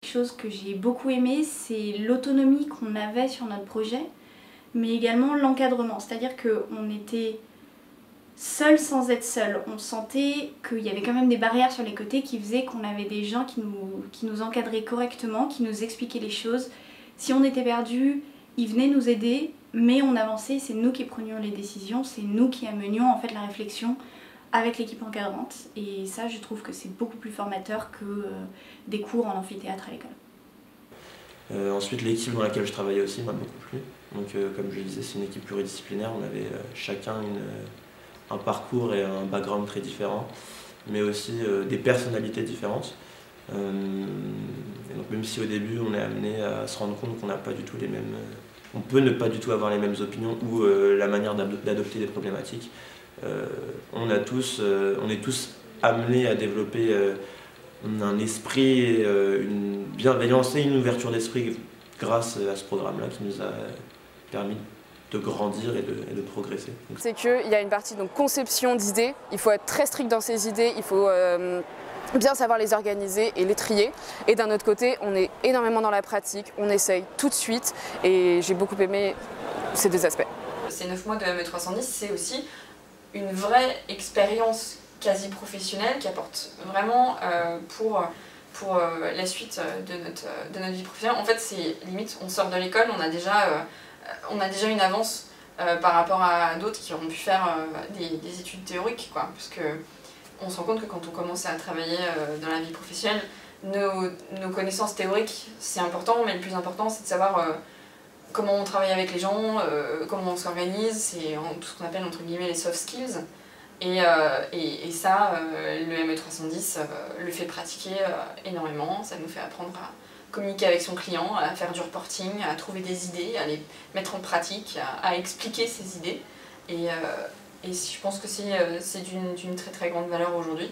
chose que j'ai beaucoup aimé, c'est l'autonomie qu'on avait sur notre projet, mais également l'encadrement. C'est-à-dire qu'on était seul sans être seul. On sentait qu'il y avait quand même des barrières sur les côtés qui faisaient qu'on avait des gens qui nous encadraient correctement, qui nous expliquaient les choses. Si on était perdu, ils venaient nous aider, mais on avançait, c'est nous qui prenions les décisions, c'est nous qui amenions en fait la réflexion avec l'équipe encadrante. Et ça, je trouve que c'est beaucoup plus formateur que des cours en amphithéâtre à l'école. Ensuite, l'équipe dans laquelle je travaillais aussi m'a beaucoup plu. Donc, comme je le disais, c'est une équipe pluridisciplinaire. On avait chacun un parcours et un background très différents, mais aussi des personnalités différentes. Et donc, même si au début on est amené à se rendre compte qu'on n'a pas du tout les mêmes, on peut ne pas du tout avoir les mêmes opinions ou la manière d'adopter des problématiques, on est tous amenés à développer un esprit, une bienveillance et une ouverture d'esprit grâce à ce programme-là qui nous a permis de grandir et de progresser. C'est qu'il y a une partie donc, conception d'idées, il faut être très strict dans ses idées, il faut bien savoir les organiser et les trier. Et d'un autre côté, on est énormément dans la pratique, on essaye tout de suite et j'ai beaucoup aimé ces deux aspects. Ces 9 mois de ME310, c'est aussi une vraie expérience quasi professionnelle qui apporte vraiment pour la suite de notre vie professionnelle. En fait, c'est limite, on sort de l'école, on a déjà une avance par rapport à d'autres qui auront pu faire des études théoriques, quoi, parce que on se rend compte que quand on commence à travailler dans la vie professionnelle, nos connaissances théoriques, c'est important, mais le plus important, c'est de savoir comment on travaille avec les gens, comment on s'organise, c'est tout ce qu'on appelle entre guillemets les soft skills. Et ça, le ME310 le fait pratiquer énormément, ça nous fait apprendre à communiquer avec son client, à faire du reporting, à trouver des idées, à les mettre en pratique, à expliquer ses idées. Et je pense que c'est d'une très très grande valeur aujourd'hui.